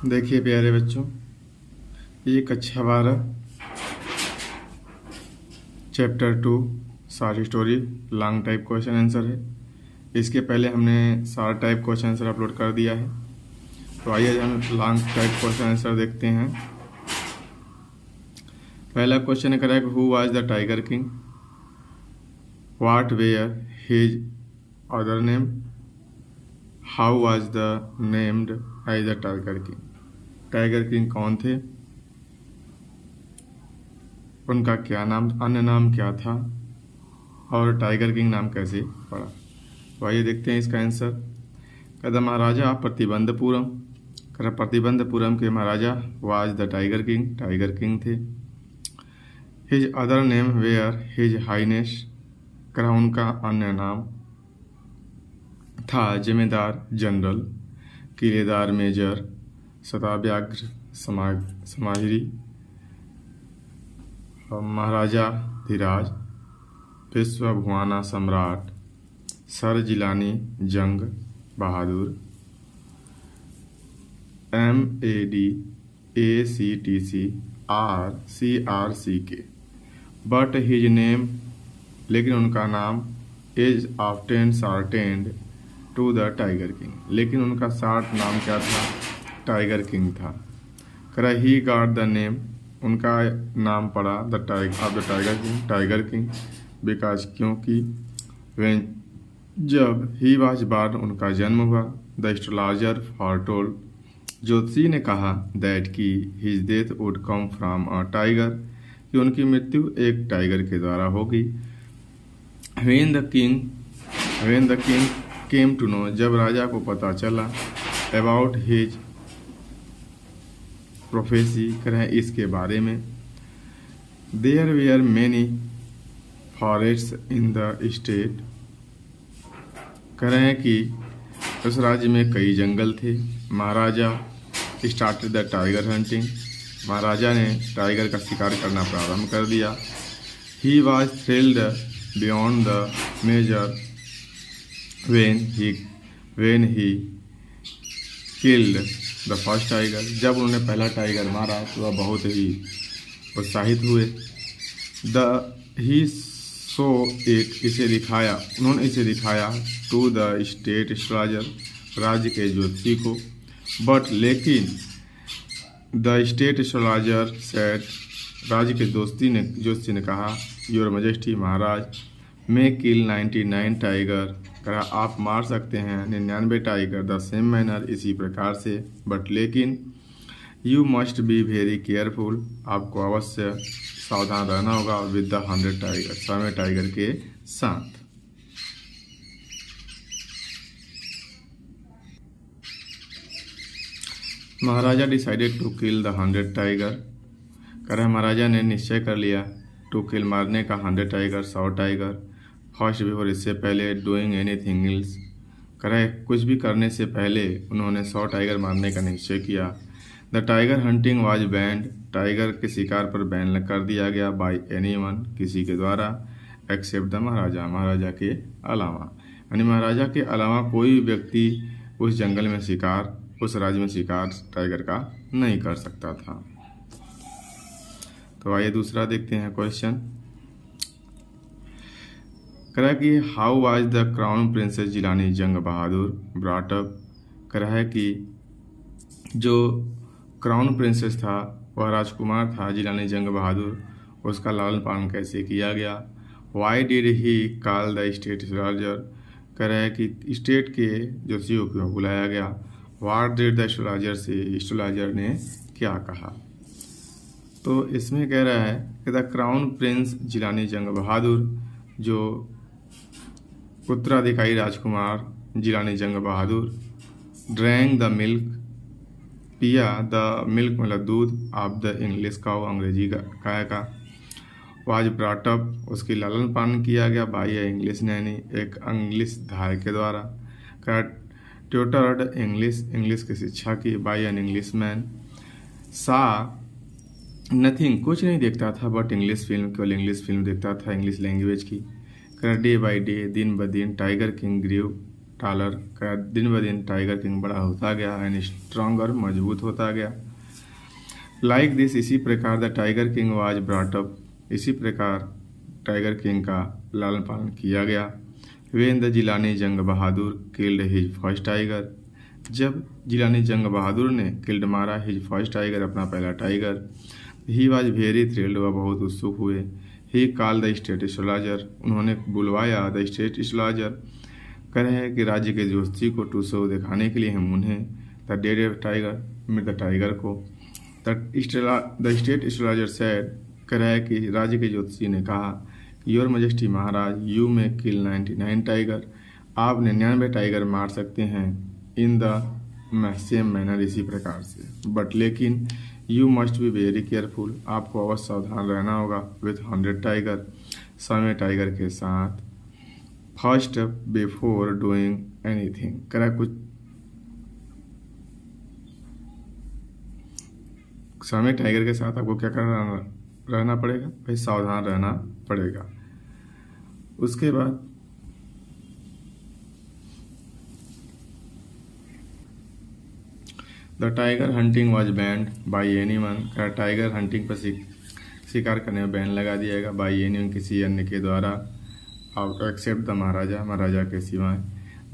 देखिए प्यारे बच्चों, ये कक्षा 12 chapter 2 short story long type question answer है। इसके पहले हमने short type question answer upload कर दिया है। तो आइए हम लॉन्ग टाइप क्वेश्चन आंसर देखते हैं। पहला क्वेश्चन है correct, who was the tiger king, what were his other name, how was the named as the tiger king. Tiger king कौन थे, उनका क्या नाम, अन्य नाम क्या था, और टाइगर किंग नाम कैसे पड़ा। तो आइए देखते हैं इसका आंसर। कहता महाराजा प्रतिबंधपुरम, कहता प्रतिबंधपुरम के Maharaja was the tiger king, tiger king थे। His other name were his highness, कहा उनका अन्य नाम था Zamindar general, Kiledar major, Sadavyaghra Samahiri, Maharaja Dhiraj, Vishwabhuana Samrat, sir Jilani Jung Bahadur, MADACTC RCRCK। But his name, लेकिन उनका नाम is often shortened to the tiger king, लेकिन उनका शॉर्ट नाम क्या था, टाइगर किंग था। कह ही गॉट द नेम, उनका नाम पड़ा the tiger king, tiger king, because क्योंकि when जब ही वाज बॉर्न उनका जन्म हुआ, द एस्ट्रोलॉजर फॉरटोल्ड, ज्योतिषी ने कहा दैट कि his death would come from a tiger, कि उनकी मृत्यु एक टाइगर के द्वारा होगी। when the king came to know, जब राजा को पता चला, अबाउट हिज प्रोफेसी, करें इसके बारे में, there were many forests in the state, करें कि उस राज्य में कई जंगल थे। Maharaja started the tiger hunting, Maharaja ने टाइगर का शिकार करना प्रारंभ कर दिया। He was thrilled beyond the major when he killed the first tiger, जब उन्होंने पहला टाइगर मारा तो वह बहुत ही उत्साहित हुए। ही सो इट, इसे दिखाया, उन्होंने इसे दिखाया टू द स्टेट एस्ट्रोलॉजर, राज्य के ज्योतिषी को। बट लेकिन द स्टेट एस्ट्रोलॉजर सेड, राज्य के ज्योतिषी ने कहा, योर मजेस्टी महाराज, मैं किल 99 टाइगर, कहा आप मार सकते हैं 99 टाइगर द सेम मैनर, इसी प्रकार से, बट लेकिन you must be very careful, आपको अवश्य सावधान रहना होगा विद द 100 टाइगर, 100 टाइगर के साथ। Maharaja decided to kill the 100 tiger, कह रहे महाराजा ने निश्चय कर लिया टू किल, मारने का 100 टाइगर, 100 टाइगर। फर्स्ट बिफोर, इससे पहले, डूइंग एनीथिंग एल्स, कह रहे कुछ भी करने से पहले उन्होंने 100 टाइगर मारने का निश्चय किया। The tiger hunting was band, tiger के शिकार पर बैन कर दिया गया, बाय एनीवन, किसी के द्वारा, एक्सेप्ट द महाराजा, महाराजा के अलावा, यानी महाराजा के अलावा कोई व्यक्ति उस जंगल में शिकार, उस राज्य में शिकार टाइगर का नहीं कर सकता था। तो आइए दूसरा देखते हैं क्वेश्चन। कह कि how was the crown princess Jilani Jung Bahadur brought up, कह है कि जो क्राउन प्रिंसेस था वह राजकुमार था जिलानी जंग बहादुर, उसका लालन पालन कैसे किया गया। Why did he call the state astrologer, कह रहा है कि स्टेट के ज्योतिषियों को बुलाया गया। वाट डिड द एस्ट्रोलॉजर से, एस्ट्रोलॉजर ने क्या कहा। तो इसमें कह रहा है कि the crown Prince Jilani Jung बहादुर, जो उत्तराधिकारी राजकुमार जिलानी जंग बहादुर, ड्रैंक द मिल्क, पिया, द मिल्क मतलब दूध, ऑफ द इंग्लिश काउ, अंग्रेजी गाय का, वाज ब्रॉट अप, उसकी लालन पालन किया गया, बाई ए इंग्लिश नैनी, एक इंग्लिश धाय के द्वारा, ट्यूटर्ड इंग्लिश, इंग्लिश की शिक्षा की, बाई एन इंग्लिश मैन, सा नथिंग, कुछ नहीं देखता था बट इंग्लिश फिल्म, केवल इंग्लिश फिल्म देखता था, इंग्लिश लैंग्वेज की। डे बाई डे, दिन ब दिन, टाइगर किंग ग्रीव, टालर, दिन ब दिन टाइगर किंग बड़ा होता गया एंड स्ट्रॉन्गर, मजबूत होता गया। लाइक दिस, इसी प्रकार the tiger king was brought up, इसी प्रकार टाइगर किंग का लालन पालन किया गया। When the Jilani Jung Bahadur killed his first tiger, जब जिलानी जंग बहादुर ने किल्ड मारा हिज फर्स्ट टाइगर, अपना पहला tiger. He was very thrilled, वह बहुत उत्सुक हुए। ही कॉल द स्टेट एस्ट्रोलॉजर, उन्होंने बुलवाया द स्टेट एस्ट्रोलॉजर, कह रहे हैं कि राज्य के ज्योतिषी को टू शो, दिखाने के लिए हम उन्हें द डेड टाइगर, मृत टाइगर को। द स्टेट एस्ट्रोलॉजर सेड, कह रहा है कि राज्य के ज्योतिषी ने कहा, योर मजेस्टी महाराज, यू में किल 99 टाइगर, आप 99 टाइगर मार सकते हैं इन द सेम मैनर, इसी प्रकार से। बट लेकिन you must be very careful, आपको अवश्य सावधान रहना होगा विथ 100 टाइगर, 100 टाइगर के साथ। फर्स्ट बिफोर डूइंग एनीथिंग, करा कुछ 100 टाइगर के साथ आपको क्या करना रहना पड़ेगा भाई, सावधान रहना पड़ेगा। उसके बाद the tiger hunting was banned by anyone, tiger hunting पर शिकार करने में बैन लगा दिया जाएगा बाई एनीवन, किसी अन्य के द्वारा, आउट एक्सेप्ट द महाराजा, महाराजा के सिवाय।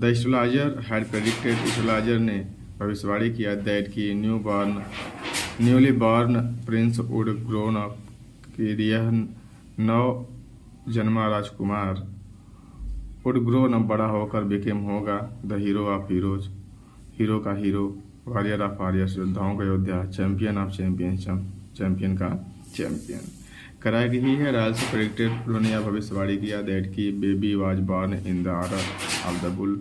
The astrologer had predicted, astrologer ने भविष्यवाणी किया दैट की newly born Prince would grown up, कि यह नव जन्मा राजकुमार वुड ग्रोन अप, बड़ा होकर बिकेम होगा the hero of heroes, hero का हीरो, वॉरियर ऑफ वॉरियर्स, योद्धाओं का योद्धा, चैंपियन ऑफ चैंपियंस, चैंपियन का चैंपियन। कराया कि ही है आल्सो प्रेडिक्टेड, उन्होंने यह भविष्यवाणी किया दैट की baby was born in the order of the bull,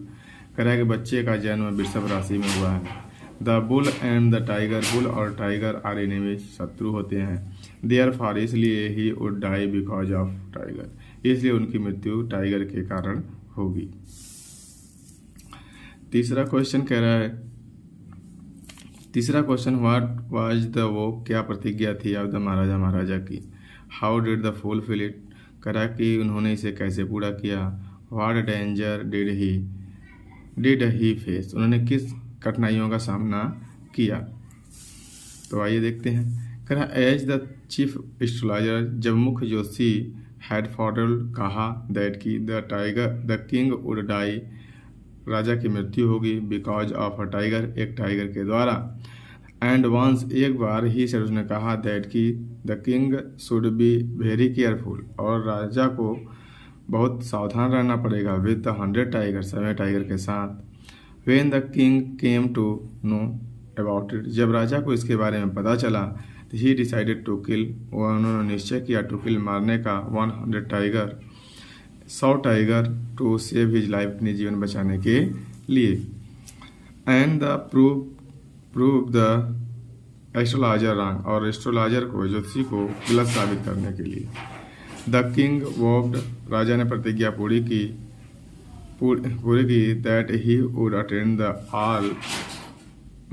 कराया कि बच्चे का जन्म वृषभ राशि में हुआ है। The bull and the tiger, bull और टाइगर आर एनिमीज, शत्रु होते हैं। देयरफॉर, इसलिए he would die because of tiger, इसलिए उनकी मृत्यु टाइगर के कारण होगी। तीसरा क्वेश्चन कह रहा है, तीसरा क्वेश्चन, व्हाट वाज द वो, क्या प्रतिज्ञा थी ऑफ द महाराजा, महाराजा की। How did the fulfil it, करा कि उन्होंने इसे कैसे पूरा किया। What danger did he face, उन्होंने किस कठिनाइयों का सामना किया। तो आइए देखते हैं। करा एज द चीफ एस्ट्रोलॉजर, जब मुख्य ज्योतिषी हैड फॉरटोल्ड, कहा दैट की द किंग वुड डाई, राजा की मृत्यु होगी बिकॉज ऑफ अ टाइगर, एक टाइगर के द्वारा। एंड वंस, एक बार ही से उसने कहा दैट की the king should be very careful, और राजा को बहुत सावधान रहना पड़ेगा विद द 100 टाइगर, 100 टाइगर के साथ। When the king came to know about it, जब राजा को इसके बारे में पता चला, तो ही डिसाइडेड टू किल, उन्होंने निश्चय किया टू किल, मारने का 100 tiger, 100 tiger, to save his life, अपने जीवन बचाने के लिए। And the prove the astrologer wrong, और एस्ट्रोलॉजर को, ज्योतिषी को गलत साबित करने के लिए। द किंग वोव्ड, राजा ने प्रतिज्ञा पूरी की that he would attend the all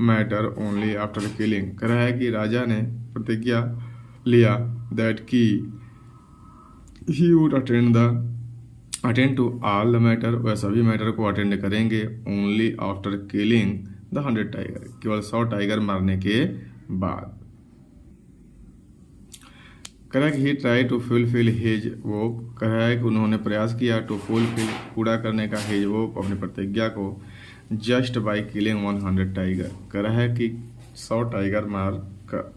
matter only after killing, कह रहा है कि राजा ने प्रतिज्ञा लिया दैट की he would attend to all the matter, वह सभी मैटर को अटेंड करेंगे only after killing the 100 tiger, केवल 100 टाइगर मारने के बाद। कह कि he try to fulfil his vow, कह है कि उन्होंने प्रयास किया टू फुलफिल, पूरा करने का हिज वो, अपनी प्रतिज्ञा को, जस्ट बाई किलिंग 100 टाइगर, कह रहा है कि 100 टाइगर मार कर।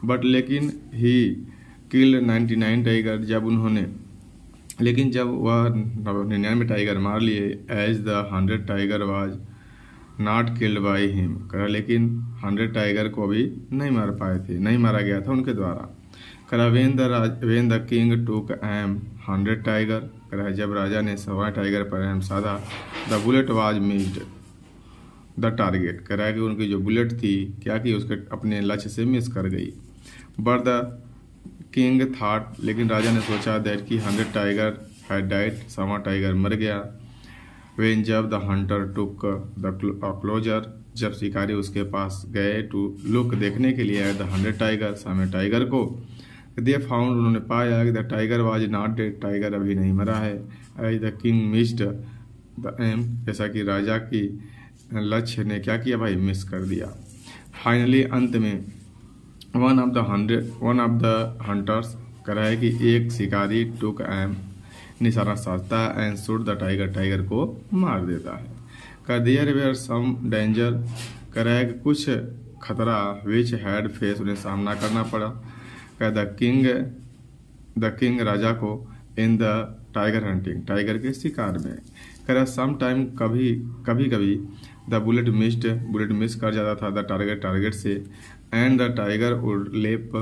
बट लेकिन ही किल्ड 99 टाइगर, जब वह 99 टाइगर मार लिए, as the 100 tiger was not killed by him, करा लेकिन 100 टाइगर को अभी नहीं मार पाए थे, नहीं मारा गया था उनके द्वारा। करा वेन द किंग टूक एम 100 टाइगर, करा जब राजा ने 100 टाइगर पर एम साधा, the bullet was missed the target, करा कि उनकी जो बुलेट थी क्या कि उसके अपने लक्ष्य से मिस कर गई। बट द किंग थॉट, लेकिन राजा ने सोचा दैट की 100 टाइगर हैड डाइड, 100 टाइगर मर गया। वेन, जब the hunter took the closer, जब शिकारी उसके पास गए टू लुक, देखने के लिए, द 100 टाइगर, 100 टाइगर को, दे फाउंड, उन्होंने पाया कि the tiger was not dead, tiger अभी नहीं मरा है। As the king missed the aim, जैसा कि राजा की लक्ष्य ने क्या किया भाई, मिस कर दिया। फाइनली अंत में वन ऑफ द हंटर्स कह रहा है कि एक शिकारी टुक एम, निशाना साधता है, and shoot the tiger, tiger को मार देता है। का देयर वेयर सम डेंजर, कह रहा है कि कुछ खतरा विच हैड फेस, उन्हें सामना करना पड़ा। का द किंग राजा को in the tiger hunting, tiger के शिकार में। कह रहा सम टाइम, कभी कभी द बुलेट मिस कर जाता था द टारगेट, टारगेट से, एंड द टाइगर वुड लेप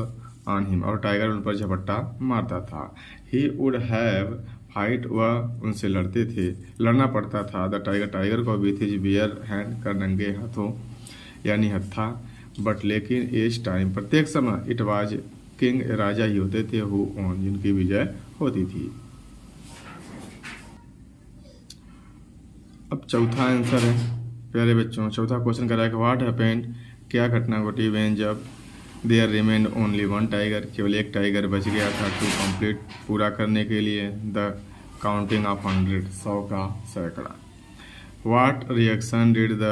ऑन हिम, और टाइगर उन पर झपट्टा मारता था। ही वुड हैव फाइट, वह उनसे लड़ना पड़ता था। द टाइगर, टाइगर को विथ हिज बियर हैंड, कर नंगे हाथों यानी हत्था। बट लेकिन एज टाइम, प्रत्येक समय, इट वाज किंग, राजा ही होते थे, हु ऑन, जिनकी विजय होती थी। अब चौथा आंसर है प्यारे बच्चों, चौथा क्वेश्चन कर रहा है कि व्हाट हैपेंड, क्या घटना घटी, व्हेन, जब, there remained only one tiger, केवल एक टाइगर बच गया था, टू कंप्लीट, पूरा करने के लिए, द काउंटिंग ऑफ 100, 100 का सैकड़ा। What reaction did the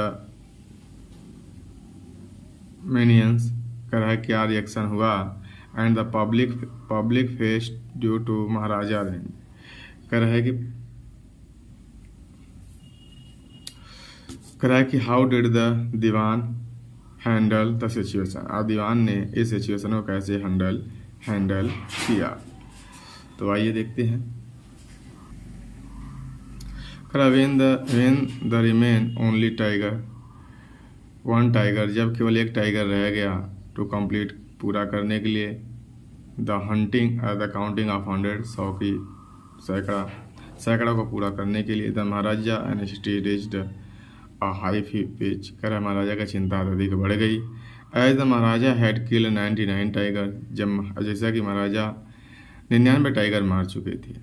minions, कर रहा है क्या रिएक्शन हुआ, and the public face due to Maharaja range, कर रहा है कि how did the Dewan handle the situation, और दीवान ने इस सिचुएशन को कैसे हैंडल किया। तो आइए देखते हैं। When the remain only tiger, one tiger, जब केवल एक टाइगर रह गया, टू कंप्लीट, पूरा करने के लिए, द काउंटिंग ऑफ 100, 100 की सैकड़ा को पूरा करने के लिए, the Maharaja anxiety reached a high pitch, कर महाराजा का चिंता अधिक बढ़ गई। As the Maharaja had kill 99 tiger, जब, जैसा कि महाराजा 99 टाइगर मार चुके थे।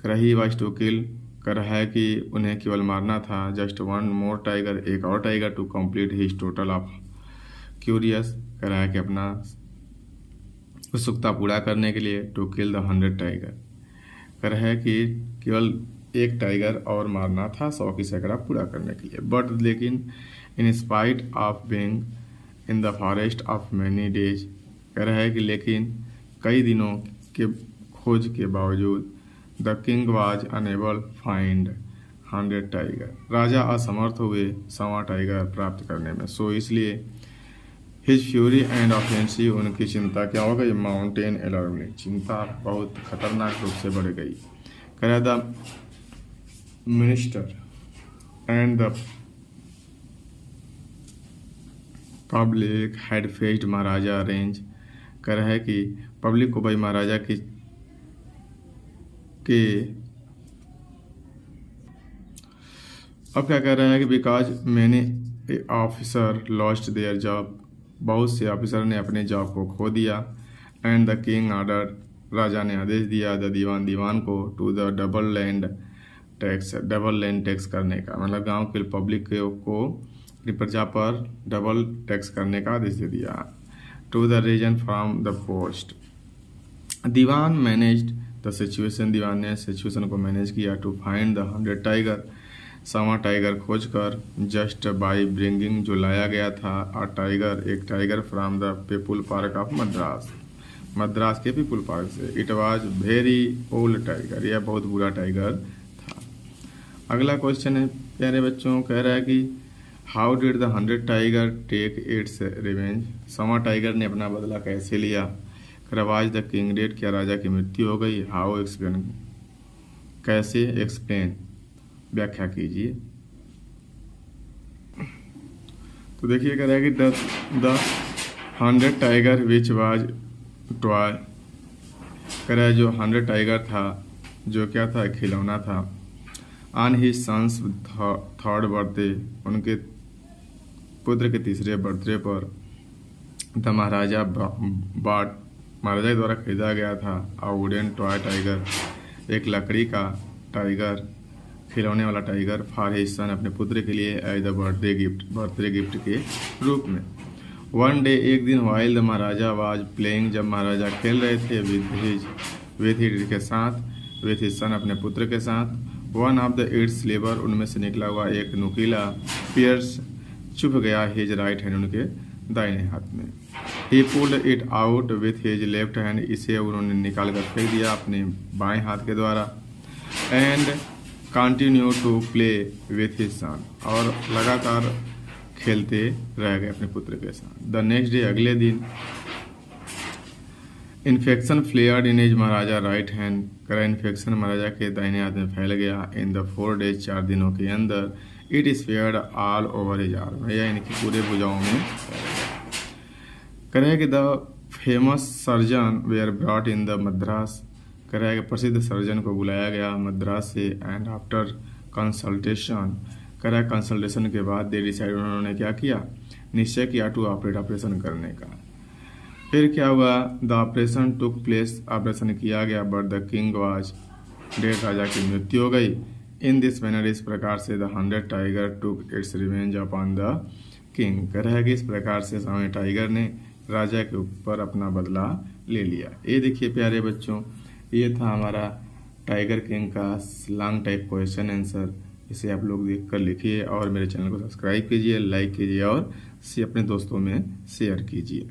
कर ही वाज टू किल, कर है कि उन्हें केवल मारना था, जस्ट वन मोर टाइगर, एक और tiger, to complete his total of curious, कर है कि अपना उत्सुकता पूरा करने के लिए, टू किल द 100 टाइगर, कर है कि केवल एक टाइगर और मारना था 100 की सैकड़ा पूरा करने के लिए। बट लेकिन in spite of being in the forest of many days, कह रहा है कि लेकिन कई दिनों के खोज के बावजूद, the king was unable find 100 tiger, राजा असमर्थ हुए 100 टाइगर प्राप्त करने में। सो इसलिए हिज फ्यूरी एंड ऑफेंसिव, उनकी चिंता क्या हो गई, माउंटेन अलार्मिंग, चिंता बहुत खतरनाक रूप से बढ़ गई। कह रहा the minister and the public had faced Maharaja range, कह रहा है कि पब्लिक को भाई महाराजा के अब क्या कह रहा है कि because many officer lost their job, बहुत से ऑफिसर ने अपने जॉब को खो दिया, एंड द किंग ऑर्डर, राजा ने आदेश दिया, द दीवान को, to the double land tax करने का, मतलब गांव के पब्लिक को अपनी प्रजा पर डबल टैक्स करने का आदेश दे दिया, to the region from the post. Dewan managed the situation, Dewan ने सिचुएशन को मैनेज किया, to find the 100 tiger, 100 tiger खोज कर, जस्ट बाई ब्रिंगिंग, जो लाया गया था, एक tiger from the people park of Madras के पीपुल पार्क से। It was very old tiger, यह बहुत बुरा टाइगर था। अगला क्वेश्चन है प्यारे बच्चों, कह रहा है कि how did the 100 tiger take its revenge, 100 tiger ने अपना बदला कैसे लिया। वाज द किंग डेड, क्या राजा की मृत्यु हो गई। हाउ एक्सप्लेन, कैसे एक्सप्लेन, व्याख्या कीजिए। तो देखिए कह रहा है कि the 100 tiger which was toy, कह रहा है जो 100 टाइगर था, जो क्या था, खिलौना था। On his son's third birthday, उनके पुत्र के तीसरे बर्थडे पर, द महाराजा महाराजा द्वारा खरीदा गया था, अ वुडन टॉय टाइगर, एक लकड़ी का टाइगर, खिलौने वाला टाइगर, फॉर हिज सन, अपने पुत्र के लिए, एज द बर्थडे गिफ्ट के रूप में। वन डे, एक दिन, while the Maharaja was playing, जब महाराजा खेल रहे थे, विथ हिज के साथ, विथ हिज सन, अपने पुत्र के साथ, one of the it's labour, उनमें से निकला हुआ एक नुकीला पियर्स चुप गया हिज राइट हैंड, उनके दाहिने हाथ में। ही pulled it out with his left hand, इसे उन्होंने निकाल कर फेंक दिया अपने बाएं हाथ के द्वारा। And continue to play with his son, और लगातार खेलते रह गए अपने पुत्र के साथ। द नेक्स्ट डे, अगले दिन, इन्फेक्शन फ्लेयर्ड इन एज महाराजा राइट हैंड, करा इन्फेक्शन महाराजा के दाहिने हाथ में फैल गया। इन द 4 days, 4 दिनों के अंदर, it spread all over his arm, या इनकी पूरे भुजाओं में करें कि the famous surgeon were brought in the Madras, करें कि प्रसिद्ध सर्जन को बुलाया गया मद्रास से। एंड आफ्टर कंसल्टेशन, करें कंसल्टेशन के बाद दे डिसाइड, उन्होंने क्या किया, निश्चय किया टू ऑपरेशन करने का। फिर क्या हुआ, the operation took place, operation किया गया, but the king was dead, राजा की मृत्यु हो गई। इन दिस मैनर, इस प्रकार से the 100 tiger took its revenge upon the king, कह रहा है कि इस प्रकार से 100 टाइगर ने राजा के ऊपर अपना बदला ले लिया। ये देखिए प्यारे बच्चों, ये था हमारा टाइगर किंग का लॉन्ग टाइप क्वेश्चन आंसर। इसे आप लोग देख कर लिखिए और मेरे चैनल को सब्सक्राइब कीजिए, लाइक कीजिए और अपने दोस्तों में शेयर कीजिए।